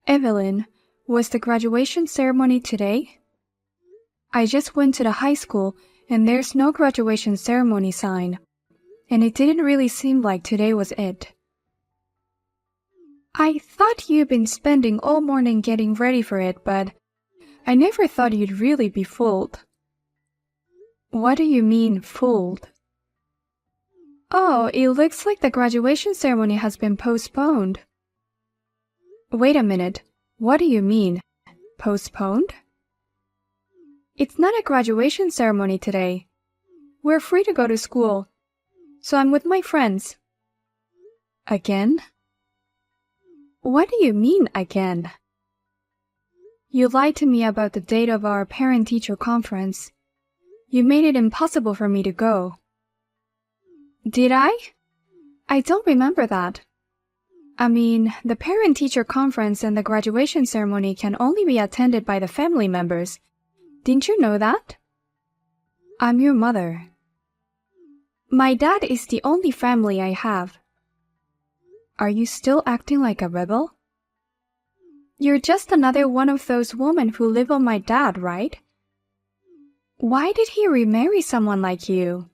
Evelyn, was the graduation ceremony today? I just went to the high school and there's no graduation ceremony sign, and it didn't really seem like today was it. I thought you'd been spending all morning getting ready for it, but I never thought you'd really be fooled. What do you mean, fooled? Oh, it looks like the graduation ceremony has been postponed. Wait a minute. What do you mean, postponed? It's not a graduation ceremony today. We're free to go to school, so I'm with my friends. Again? What do you mean, again? You lied to me about the date of our parent-teacher conference. You made it impossible for me to go. Did I? I don't remember that. I mean, the parent-teacher conference and the graduation ceremony can only be attended by the family members. Didn't you know that? I'm your mother. My dad is the only family I have. Are you still acting like a rebel? You're just another one of those women who live on my dad, right? Why did he remarry someone like you?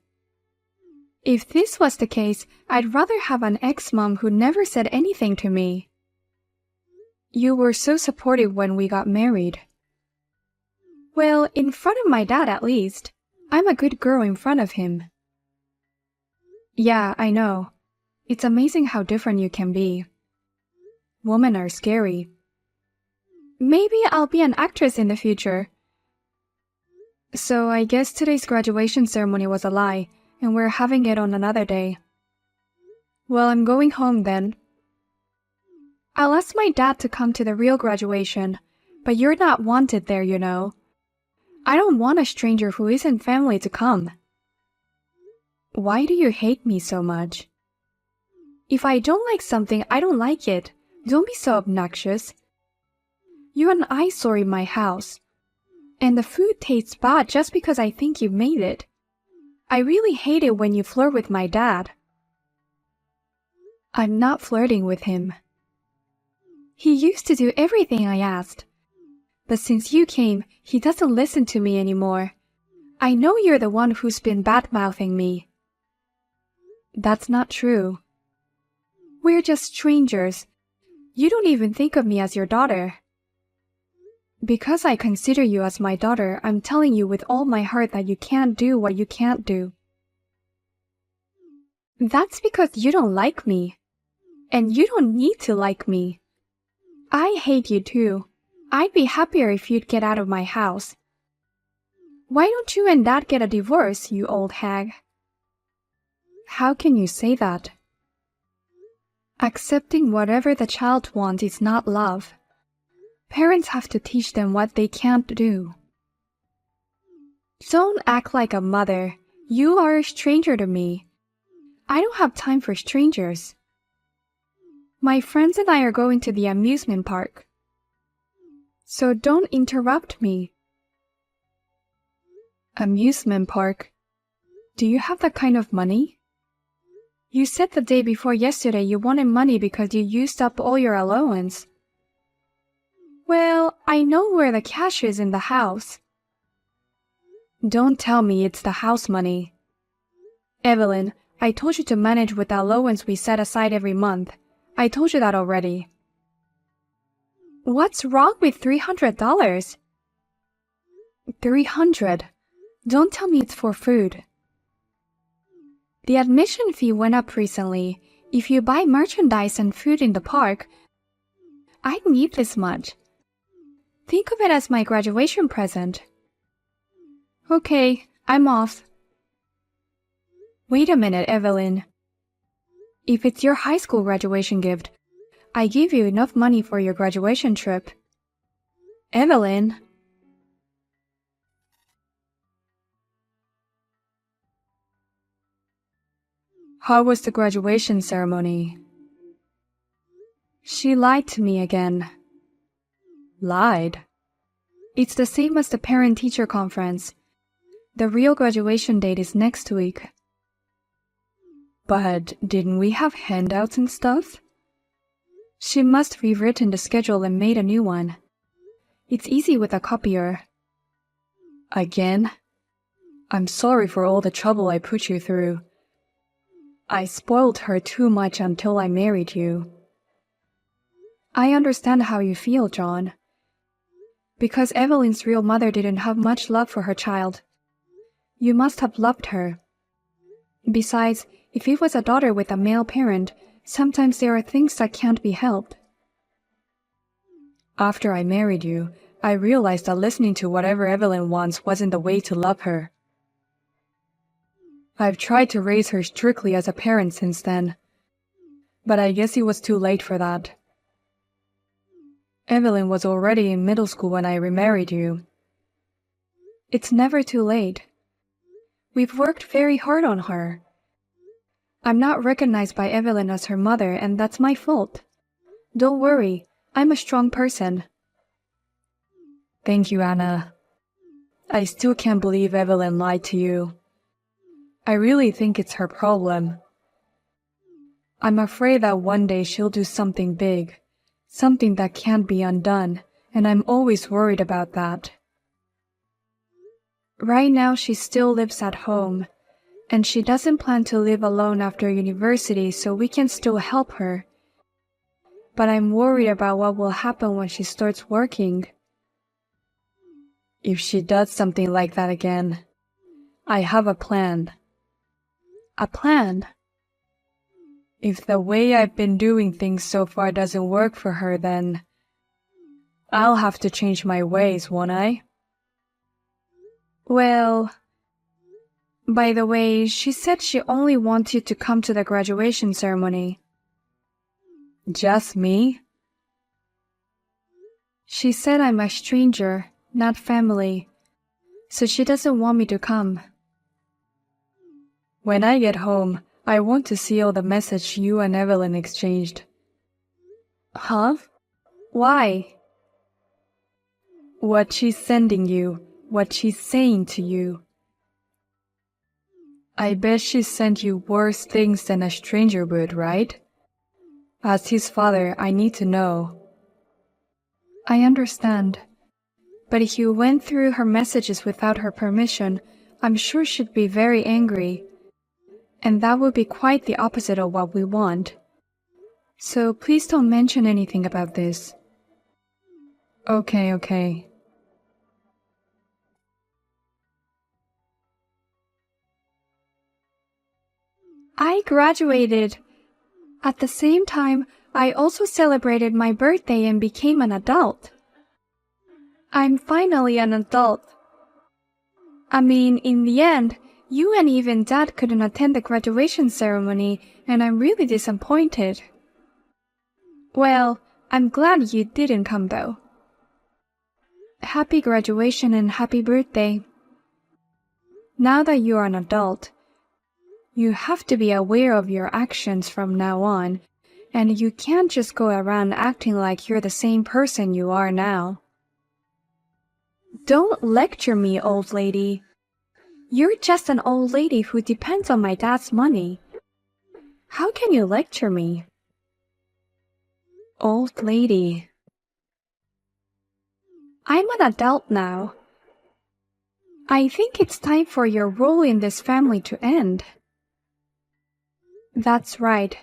If this was the case, I'd rather have an ex-mom who never said anything to me. You were so supportive when we got married. Well, in front of my dad at least. I'm a good girl in front of him. Yeah, I know. It's amazing how different you can be. Women are scary. Maybe I'll be an actress in the future. So I guess today's graduation ceremony was a lie, and we're having it on another day. Well, I'm going home then. I'll ask my dad to come to the real graduation, but you're not wanted there, you know. I don't want a stranger who isn't family to come. Why do you hate me so much? If I don't like something, I don't like it. Don't be so obnoxious. You're an eyesore in my house. And the food tastes bad just because I think you made it. I really hate it when you flirt with my dad. I'm not flirting with him. He used to do everything I asked. But since you came, he doesn't listen to me anymore. I know you're the one who's been bad-mouthing me. That's not true. We're just strangers. You don't even think of me as your daughter. Because I consider you as my daughter, I'm telling you with all my heart that you can't do what you can't do. That's because you don't like me. And you don't need to like me. I hate you too. I'd be happier if you'd get out of my house. Why don't you and Dad get a divorce, you old hag? How can you say that? Accepting whatever the child wants is not love. Parents have to teach them what they can't do. Don't act like a mother. You are a stranger to me. I don't have time for strangers. My friends and I are going to the amusement park. So don't interrupt me. Amusement park? Do you have that kind of money? You said the day before yesterday you wanted money because you used up all your allowance. Well, I know where the cash is in the house. Don't tell me it's the house money. Evelyn, I told you to manage with the allowance we set aside every month. I told you that already. What's wrong with $300? $300? Don't tell me it's for food. The admission fee went up recently. If you buy merchandise and food in the park, I need this much. Think of it as my graduation present. Okay, I'm off. Wait a minute, Evelyn. If it's your high school graduation gift, I give you enough money for your graduation trip. Evelyn. How was the graduation ceremony? She lied to me again. Lied? It's the same as the parent-teacher conference. The real graduation date is next week. But didn't we have handouts and stuff? She must have rewritten the schedule and made a new one. It's easy with a copier. Again? I'm sorry for all the trouble I put you through. I spoiled her too much until I married you. I understand how you feel, John. Because Evelyn's real mother didn't have much love for her child. You must have loved her. Besides, if it was a daughter with a male parent, sometimes there are things that can't be helped. After I married you, I realized that listening to whatever Evelyn wants wasn't the way to love her. I've tried to raise her strictly as a parent since then, but I guess it was too late for that. Evelyn was already in middle school when I remarried you. It's never too late. We've worked very hard on her. I'm not recognized by Evelyn as her mother, and that's my fault. Don't worry, I'm a strong person. Thank you, Anna. I still can't believe Evelyn lied to you. I really think it's her problem. I'm afraid that one day she'll do something big, something that can't be undone, and I'm always worried about that. Right now she still lives at home, and she doesn't plan to live alone after university, so we can still help her. But I'm worried about what will happen when she starts working. If she does something like that again, I have a plan. A plan? If the way I've been doing things so far doesn't work for her, then I'll have to change my ways, won't I? Well, by the way, she said she only wants you to come to the graduation ceremony. Just me? She said I'm a stranger, not family, so she doesn't want me to come. When I get home, I want to see all the messages you and Evelyn exchanged. Huh? Why? What she's sending you, what she's saying to you. I bet she sent you worse things than a stranger would, right? As his father, I need to know. I understand. But if you went through her messages without her permission, I'm sure she'd be very angry. And that would be quite the opposite of what we want. So please don't mention anything about this. Okay. I graduated. At the same time, I also celebrated my birthday and became an adult. I'm finally an adult. I mean, in the end, you and even Dad couldn't attend the graduation ceremony, and I'm really disappointed. Well, I'm glad you didn't come though. Happy graduation and happy birthday. Now that you're an adult, you have to be aware of your actions from now on, and you can't just go around acting like you're the same person you are now. Don't lecture me, old lady. You're just an old lady who depends on my dad's money. How can you lecture me? Old lady. I'm an adult now. I think it's time for your role in this family to end. That's right.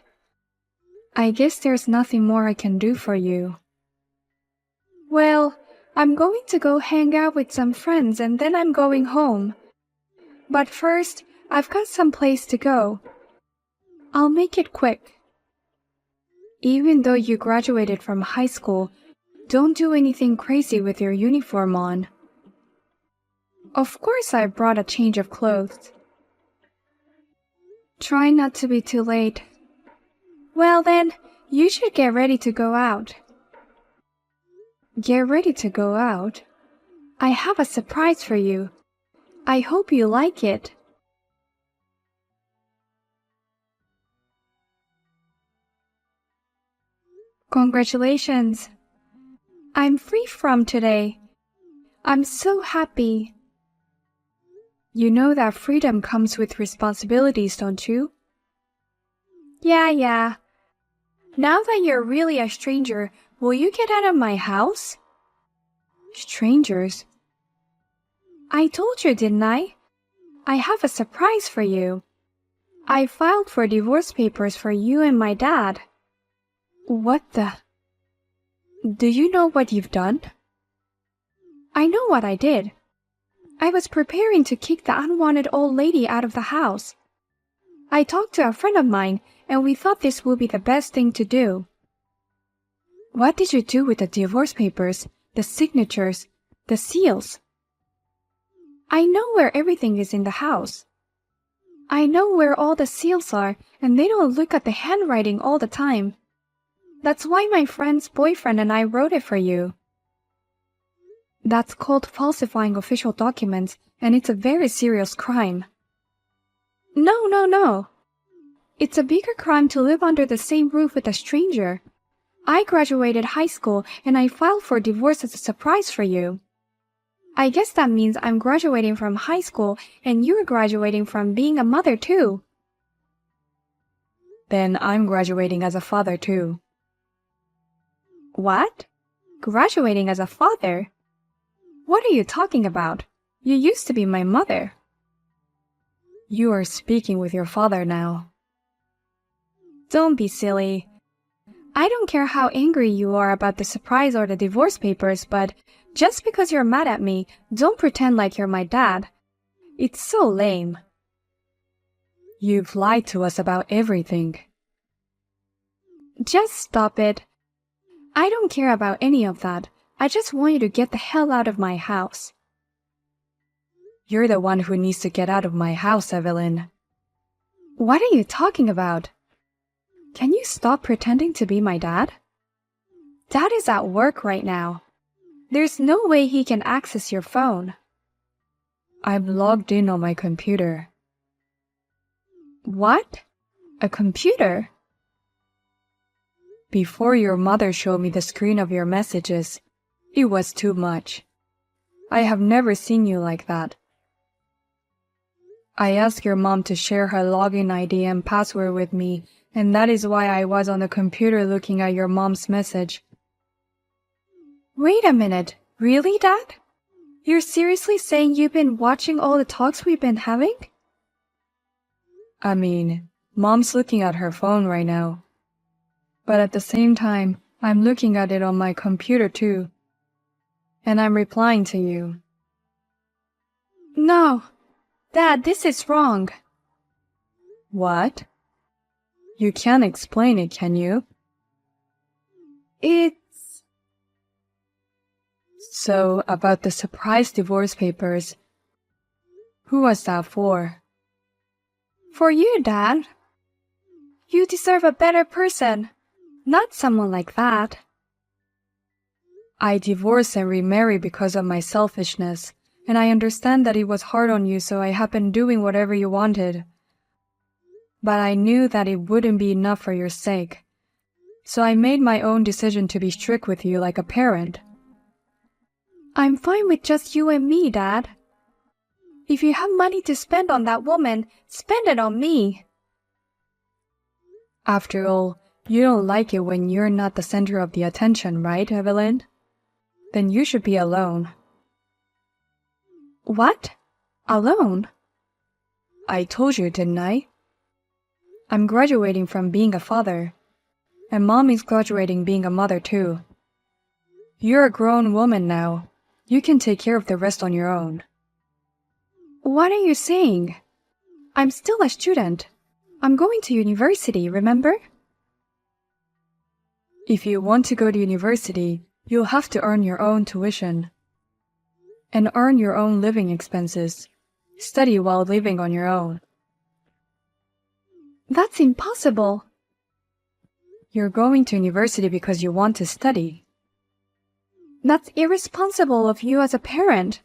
I guess there's nothing more I can do for you. Well, I'm going to go hang out with some friends and then I'm going home. But first, I've got some place to go. I'll make it quick. Even though you graduated from high school, don't do anything crazy with your uniform on. Of course I brought a change of clothes. Try not to be too late. Well then, you should get ready to go out. Get ready to go out? I have a surprise for you. I hope you like it. Congratulations. I'm free from today. I'm so happy. You know that freedom comes with responsibilities, don't you? Yeah. Now that you're really a stranger, will you get out of my house? Strangers? I told you, didn't I? I have a surprise for you. I filed for divorce papers for you and my dad. What the? Do you know what you've done? I know what I did. I was preparing to kick the unwanted old lady out of the house. I talked to a friend of mine, and we thought this would be the best thing to do. What did you do with the divorce papers, the signatures, the seals? I know where everything is in the house. I know where all the seals are, and they don't look at the handwriting all the time. That's why my friend's boyfriend and I wrote it for you. That's called falsifying official documents, and it's a very serious crime. No. It's a bigger crime to live under the same roof with a stranger. I graduated high school, and I filed for divorce as a surprise for you. I guess that means I'm graduating from high school, and you're graduating from being a mother too. Then I'm graduating as a father too. What? Graduating as a father? What are you talking about? You used to be my mother. You are speaking with your father now. Don't be silly. I don't care how angry you are about the surprise or the divorce papers, but just because you're mad at me, don't pretend like you're my dad. It's so lame. You've lied to us about everything. Just stop it. I don't care about any of that. I just want you to get the hell out of my house. You're the one who needs to get out of my house, Evelyn. What are you talking about? Can you stop pretending to be my dad? Dad is at work right now. There's no way he can access your phone. I'm logged in on my computer. What? A computer? Before your mother showed me the screen of your messages, it was too much. I have never seen you like that. I asked your mom to share her login ID and password with me, and that is why I was on the computer looking at your mom's message. Wait a minute, really, Dad? You're seriously saying you've been watching all the talks we've been having? I mean, Mom's looking at her phone right now. But at the same time, I'm looking at it on my computer too. And I'm replying to you. No, Dad, this is wrong. What? You can't explain it, can you? So, about the surprise divorce papers. Who was that for? For you, Dad. You deserve a better person, not someone like that. I divorced and remarried because of my selfishness, and I understand that it was hard on you, so I have been doing whatever you wanted. But I knew that it wouldn't be enough for your sake. So I made my own decision to be strict with you like a parent. I'm fine with just you and me, Dad. If you have money to spend on that woman, spend it on me. After all, you don't like it when you're not the center of the attention, right, Evelyn? Then you should be alone. What? Alone? I told you, didn't I? I'm graduating from being a father, and Mom is graduating being a mother too. You're a grown woman now. You can take care of the rest on your own. What are you saying? I'm still a student. I'm going to university, remember? If you want to go to university, you'll have to earn your own tuition. And earn your own living expenses. Study while living on your own. That's impossible. You're going to university because you want to study. That's irresponsible of you as a parent.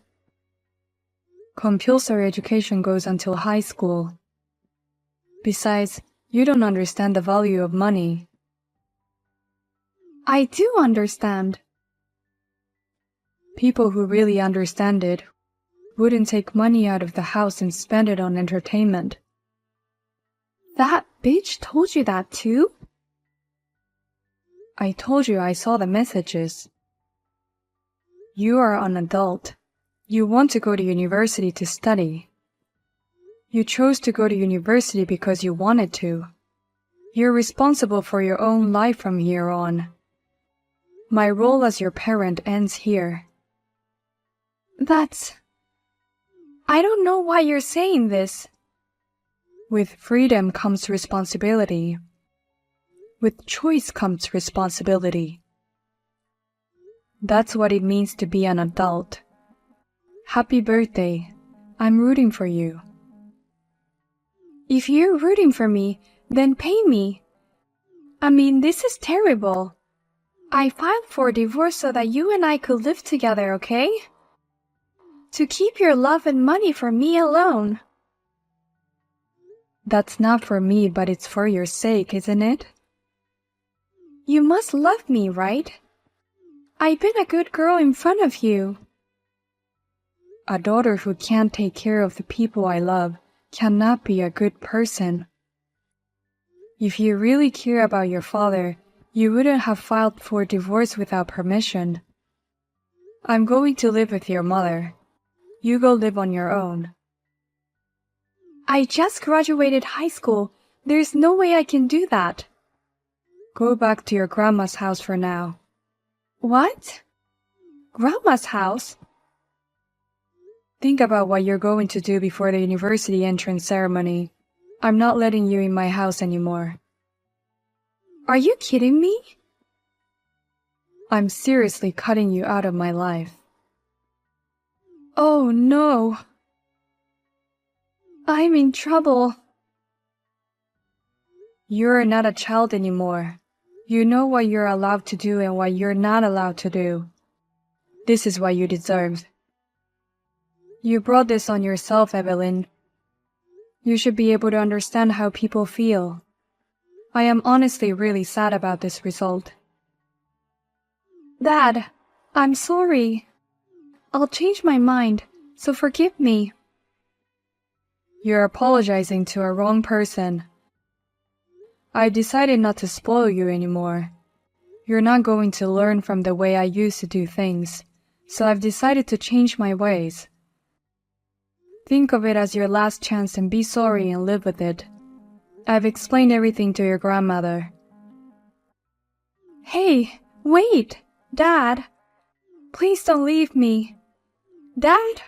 Compulsory education goes until high school. Besides, you don't understand the value of money. I do understand. People who really understand it wouldn't take money out of the house and spend it on entertainment. That bitch told you that too? I told you I saw the messages. You are an adult. You want to go to university to study. You chose to go to university because you wanted to. You're responsible for your own life from here on. My role as your parent ends here. I don't know why you're saying this. With freedom comes responsibility. With choice comes responsibility. That's what it means to be an adult. Happy birthday. I'm rooting for you. If you're rooting for me, then pay me. I mean, this is terrible. I filed for divorce so that you and I could live together, okay? To keep your love and money for me alone. That's not for me, but it's for your sake, isn't it? You must love me, right? I've been a good girl in front of you. A daughter who can't take care of the people I love cannot be a good person. If you really care about your father, you wouldn't have filed for divorce without permission. I'm going to live with your mother. You go live on your own. I just graduated high school. There's no way I can do that. Go back to your grandma's house for now. What? Grandma's house? Think about what you're going to do before the university entrance ceremony. I'm not letting you in my house anymore. Are you kidding me? I'm seriously cutting you out of my life. Oh no. I'm in trouble. You're not a child anymore. You know what you're allowed to do and what you're not allowed to do. This is what you deserve. You brought this on yourself, Evelyn. You should be able to understand how people feel. I am honestly really sad about this result. Dad, I'm sorry. I'll change my mind, so forgive me. You're apologizing to a wrong person. I decided not to spoil you anymore. You're not going to learn from the way I used to do things, so I've decided to change my ways. Think of it as your last chance and be sorry and live with it. I've explained everything to your grandmother. Hey, wait, Dad. Please don't leave me. Dad?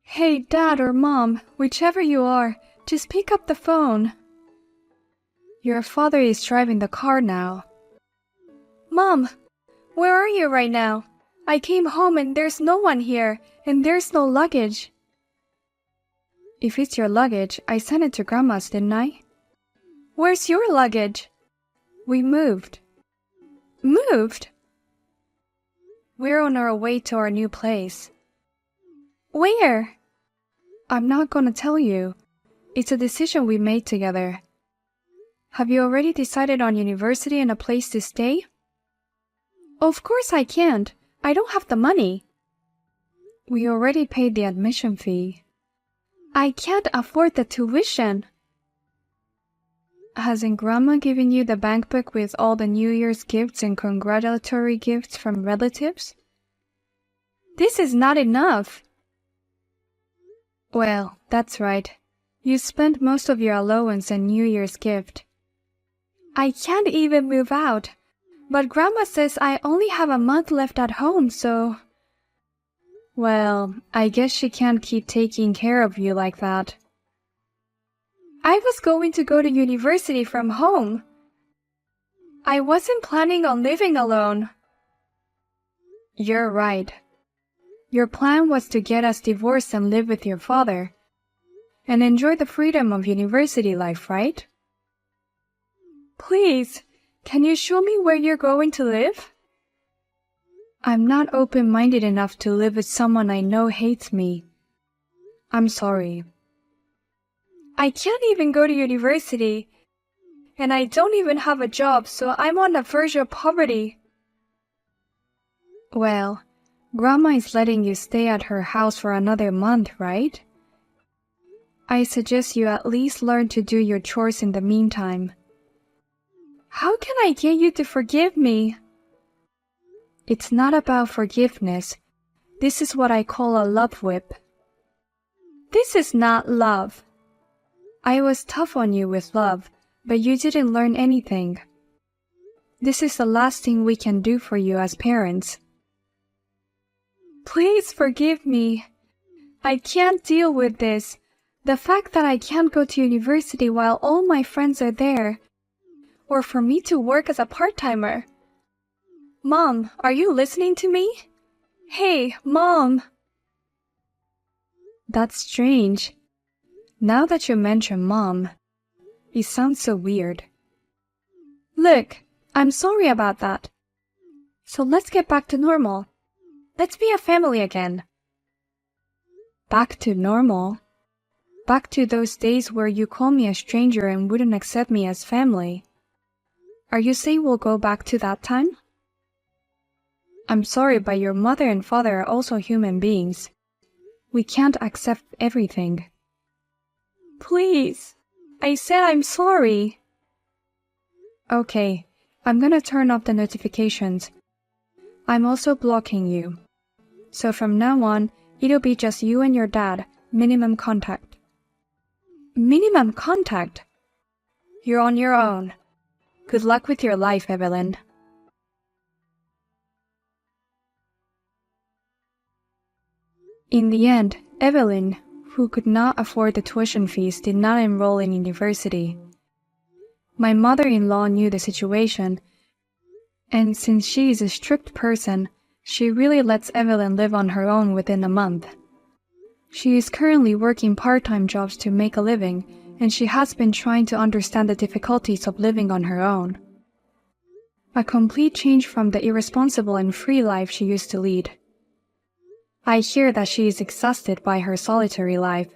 Hey, Dad or Mom, whichever you are, just pick up the phone. Your father is driving the car now. Mom, where are you right now? I came home and there's no one here, and there's no luggage. If it's your luggage, I sent it to Grandma's, didn't I? Where's your luggage? We moved. Moved? We're on our way to our new place. Where? I'm not gonna tell you. It's a decision we made together. Have you already decided on university and a place to stay? Of course I can't. I don't have the money. We already paid the admission fee. I can't afford the tuition. Hasn't Grandma given you the bank book with all the New Year's gifts and congratulatory gifts from relatives? This is not enough. Well, that's right. You spent most of your allowance and New Year's gift. I can't even move out, but Grandma says I only have a month left at home, so... Well, I guess she can't keep taking care of you like that. I was going to go to university from home. I wasn't planning on living alone. You're right. Your plan was to get us divorced and live with your father, and enjoy the freedom of university life, right? Please, can you show me where you're going to live? I'm not open-minded enough to live with someone I know hates me. I'm sorry. I can't even go to university, and I don't even have a job, so I'm on the verge of poverty. Well, Grandma is letting you stay at her house for another month, right? I suggest you at least learn to do your chores in the meantime. How can I get you to forgive me? It's not about forgiveness. This is what I call a love whip. This is not love. I was tough on you with love, but you didn't learn anything. This is the last thing we can do for you as parents. Please forgive me. I can't deal with this. The fact that I can't go to university while all my friends are there. Or for me to work as a part-timer. Mom, are you listening to me? Hey, Mom! That's strange. Now that you mention Mom, it sounds so weird. Look, I'm sorry about that. So let's get back to normal. Let's be a family again. Back to normal? Back to those days where you called me a stranger and wouldn't accept me as family. Are you saying we'll go back to that time? I'm sorry, but your mother and father are also human beings. We can't accept everything. Please, I said I'm sorry. Okay, I'm gonna turn off the notifications. I'm also blocking you. So from now on, it'll be just you and your dad, minimum contact. Minimum contact? You're on your own. Good luck with your life, Evelyn. In the end, Evelyn, who could not afford the tuition fees, did not enroll in university. My mother-in-law knew the situation, and since she is a strict person, she really lets Evelyn live on her own within a month. She is currently working part-time jobs to make a living, and she has been trying to understand the difficulties of living on her own. A complete change from the irresponsible and free life she used to lead. I hear that she is exhausted by her solitary life.